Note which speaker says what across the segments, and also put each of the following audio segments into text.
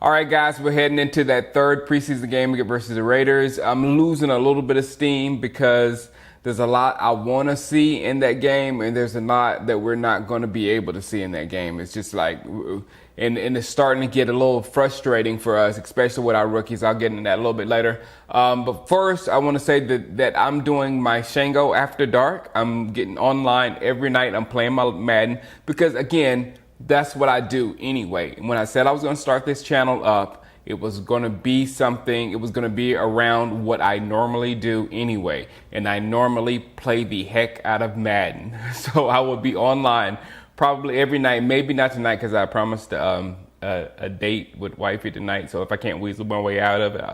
Speaker 1: All right, guys, we're heading into that third preseason game versus the Raiders. I'm losing a little bit of steam because there's a lot I want to see in that game, and there's a lot that we're not going to be able to see in that game. It's just like, and it's starting to get a little frustrating for us, especially with our rookies. I'll get into that a little bit later. But first, I want to say that I'm doing my Shango After Dark. I'm getting online every night. I'm playing my Madden because, again, that's what I do anyway. When I said I was going to start this channel up, it was going to be something, it was going to be around what I normally do anyway. And I normally play the heck out of Madden. So I will be online probably every night, maybe not tonight because I promised a date with wifey tonight. So if I can't weasel my way out of it,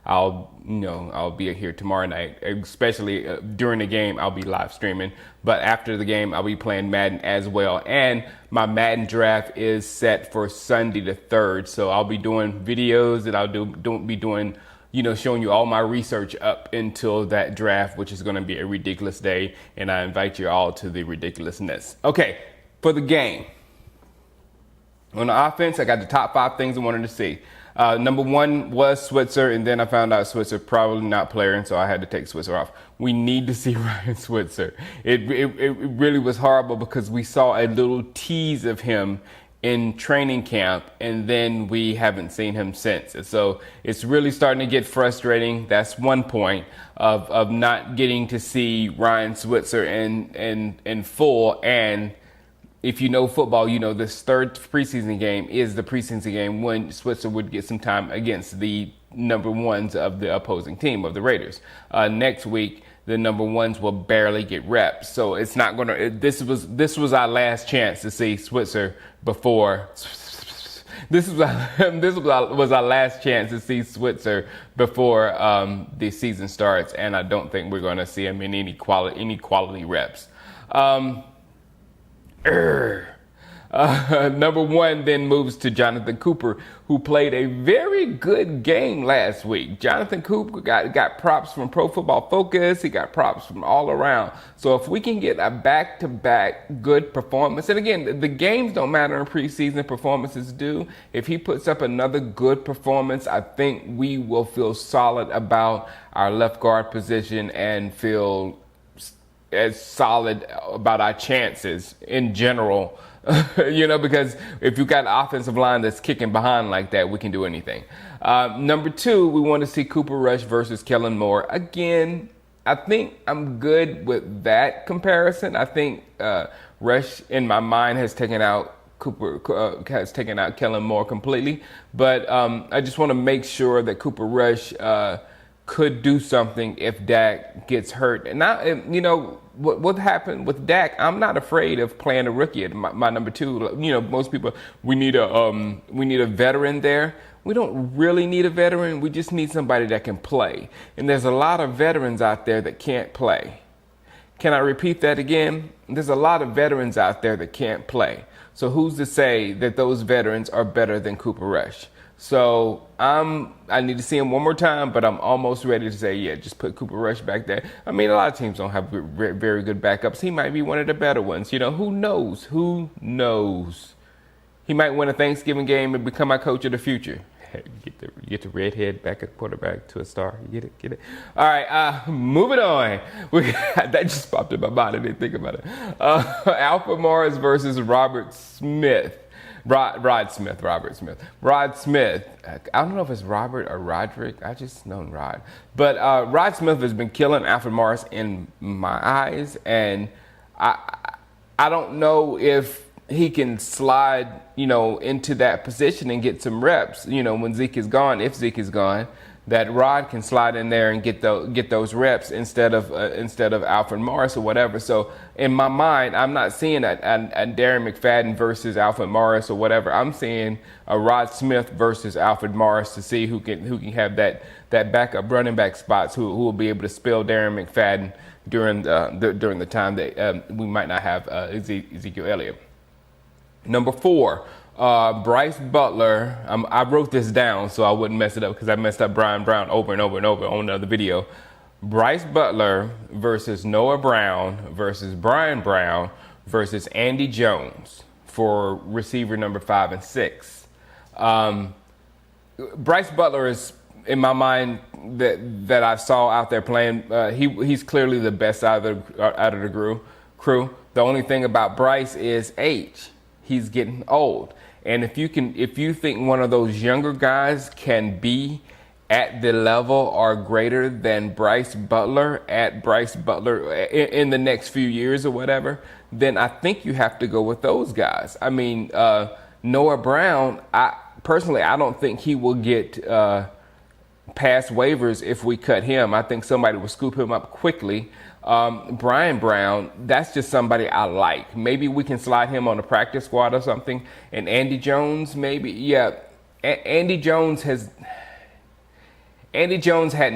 Speaker 1: I'll be here tomorrow night, especially during the game. I'll be live streaming, but after the game, I'll be playing Madden as well. And my Madden draft is set for Sunday the 3rd. So I'll be doing videos that I'll be doing, showing you all my research up until that draft, which is going to be a ridiculous day. And I invite you all to the ridiculousness. Okay, for the game. On the offense, I got the top 5 things I wanted to see. Number 1 was Switzer, and then I found out Switzer probably not playing, so I had to take Switzer off. We need to see Ryan Switzer. It really was horrible because we saw a little tease of him in training camp, and then we haven't seen him since. So it's really starting to get frustrating. That's one point of not getting to see Ryan Switzer in full. And if you know football, this third preseason game is the preseason game when Switzer would get some time against the number ones of the opposing team, of the Raiders. Next week, the number ones will barely get reps. So it's not going to, this was our last chance to see Switzer before, this was our last chance to see Switzer before the season starts. And I don't think we're going to see him in any quality reps. Number 1 then moves to Jonathan Cooper, who played a very good game last week. Jonathan Cooper got props from Pro Football Focus. He got props from all around. So if we can get a back-to-back good performance, and again, the games don't matter in preseason, performances do. If he puts up another good performance, I think we will feel solid about our left guard position and feel as solid about our chances in general, because if you've got an offensive line that's kicking behind like that, we can do anything. Number 2, we want to see Cooper Rush versus Kellen Moore. Again, I think I'm good with that comparison. I think Rush, in my mind, has taken out Kellen Moore completely. But I just want to make sure that Cooper Rush could do something if Dak gets hurt. And what happened with Dak, I'm not afraid of playing a rookie at my number 2. Most people, we need a veteran there. We don't really need a veteran. We just need somebody that can play. And there's a lot of veterans out there that can't play. Can I repeat that again? There's a lot of veterans out there that can't play. So who's to say that those veterans are better than Cooper Rush? So I need to see him one more time, but I'm almost ready to say, yeah, just put Cooper Rush back there. I mean, a lot of teams don't have very good backups. He might be one of the better ones. Who knows? Who knows? He might win a Thanksgiving game and become our coach of the future. Get the redhead back at quarterback to a star. You get it? All right, moving on. That just popped in my mind. I didn't think about it. Alfred Morris versus Robert Smith. Rod Smith. I don't know if it's Robert or Roderick. I just know Rod. But Rod Smith has been killing Alfred Morris in my eyes. And I don't know if he can slide, into that position and get some reps, when Zeke is gone, if Zeke is gone, that Rod can slide in there and get those reps instead of Alfred Morris or whatever. So in my mind, I'm not seeing a Darren McFadden versus Alfred Morris or whatever. I'm seeing a Rod Smith versus Alfred Morris to see who can have that backup running back spots, who will be able to spell Darren McFadden during the time that we might not have Ezekiel Elliott. Number 4. Bryce Butler, I wrote this down so I wouldn't mess it up because I messed up Brian Brown over and over on another video. Bryce Butler versus Noah Brown versus Brian Brown versus Andy Jones for receiver number 5 and 6. Bryce Butler is, in my mind, that I saw out there playing. He's clearly the best out of the crew. The only thing about Bryce is age. He's getting old, and if you think one of those younger guys can be at the level or greater than Bryce Butler in the next few years or whatever, then I think you have to go with those guys. I mean, Noah Brown, I don't think he will get past waivers if we cut him. I think somebody will scoop him up quickly. Brian Brown, that's just somebody I like. Maybe we can slide him on the practice squad or something. And Andy Jones, maybe. Yeah, Andy Jones hadn't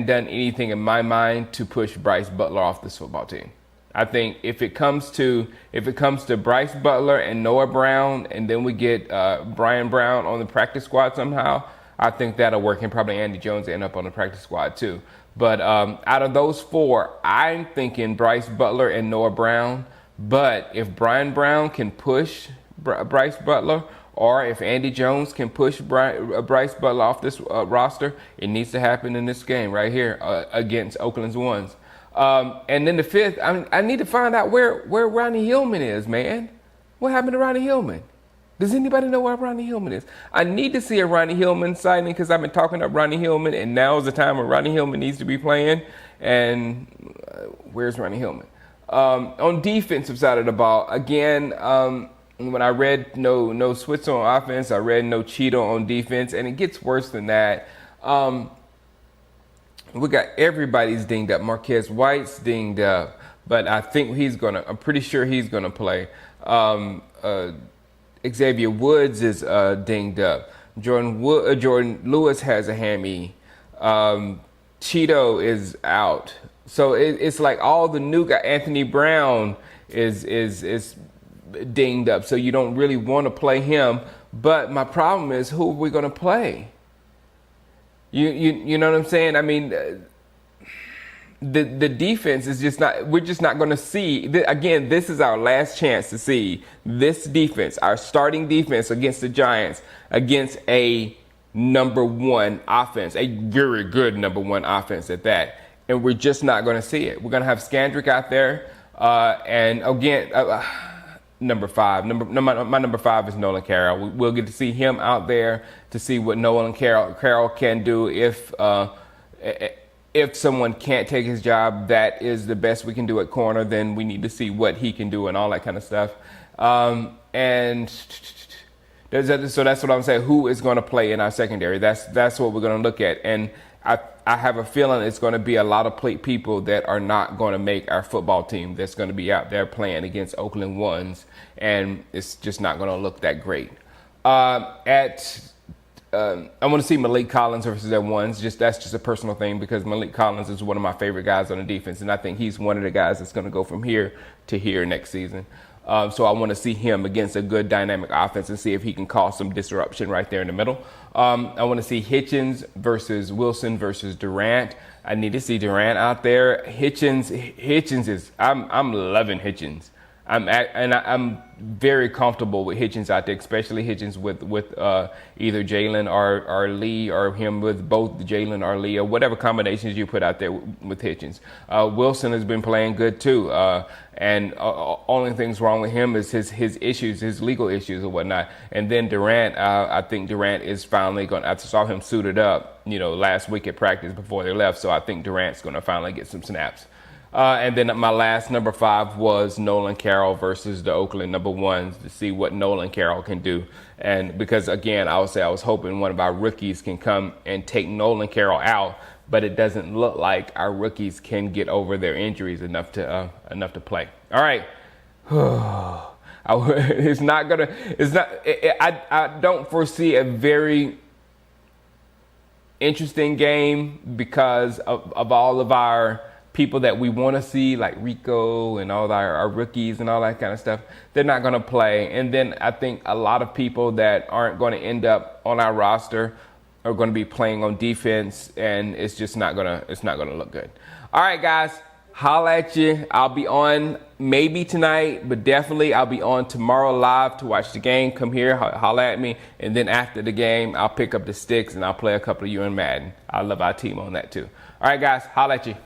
Speaker 1: done anything in my mind to push Bryce Butler off this football team. I think if it comes to Bryce Butler and Noah Brown, and then we get Brian Brown on the practice squad somehow, I think that'll work, and probably Andy Jones end up on the practice squad too. But out of those four, I'm thinking Bryce Butler and Noah Brown. But if Brian Brown can push Bryce Butler, or if Andy Jones can push Bryce Butler off this roster, it needs to happen in this game right here against Oakland's Ones. And then the fifth, I need to find out where Ronnie Hillman is, man. What happened to Ronnie Hillman? Does anybody know where Ronnie Hillman is? I need to see a Ronnie Hillman signing because I've been talking up Ronnie Hillman, and now is the time when Ronnie Hillman needs to be playing. And where's Ronnie Hillman? On defensive side of the ball, again, when I read no Switzer on offense, I read no Cheeto on defense, and it gets worse than that. We got everybody's dinged up. Marquez White's dinged up, but I'm pretty sure he's gonna play. Xavier Woods is dinged up. Jordan Lewis has a hammy. Cheeto is out. So it's like all the new guys. Anthony Brown is dinged up. So you don't really want to play him. But my problem is, who are we going to play? You know what I'm saying? I mean, the defense is just not, we're just not going to see. Again, this is our last chance to see this defense, our starting defense against the Giants, against a number one offense, a very good number one offense at that. And we're just not going to see it. We're going to have Skandrick out there. And again, number five. My number five is Nolan Carroll. We'll get to see him out there to see what Nolan Carroll can do if someone can't take his job. That is the best we can do at corner. Then we need to see what he can do and all that kind of stuff. So that's what I'm saying. Who is going to play in our secondary? That's what we're going to look at. And I have a feeling it's going to be a lot of people that are not going to make our football team that's going to be out there playing against Oakland Ones, and it's just not going to look that great. I want to see Malik Collins versus their Ones. That's just a personal thing because Malik Collins is one of my favorite guys on the defense, and I think he's one of the guys that's going to go from here to here next season. So I want to see him against a good dynamic offense and see if he can cause some disruption right there in the middle. I want to see Hitchens versus Wilson versus Durant. I need to see Durant out there. Hitchens is, I'm loving Hitchens. I'm very comfortable with Hitchens out there, especially Hitchens with either Jalen or Lee, or him with both Jalen or Lee, or whatever combinations you put out there with Hitchens. Wilson has been playing good too, and only things wrong with him is his issues, his legal issues or whatnot. And then Durant, I think Durant is finally going. I saw him suited up, last week at practice before they left, so I think Durant's going to finally get some snaps. And then my last number 5 was Nolan Carroll versus the Oakland number Ones to see what Nolan Carroll can do. And because, again, I was hoping one of our rookies can come and take Nolan Carroll out, but it doesn't look like our rookies can get over their injuries enough to play. All right. I don't foresee a very interesting game because of all of our people that we want to see, like Rico and all our rookies and all that kind of stuff. They're not going to play. And then I think a lot of people that aren't going to end up on our roster are going to be playing on defense, and it's just not going to look good. All right, guys, holla at you. I'll be on maybe tonight, but definitely I'll be on tomorrow live to watch the game. Come here, holla at me, and then after the game, I'll pick up the sticks and I'll play a couple of you in Madden. I love our team on that too. All right, guys, holla at you.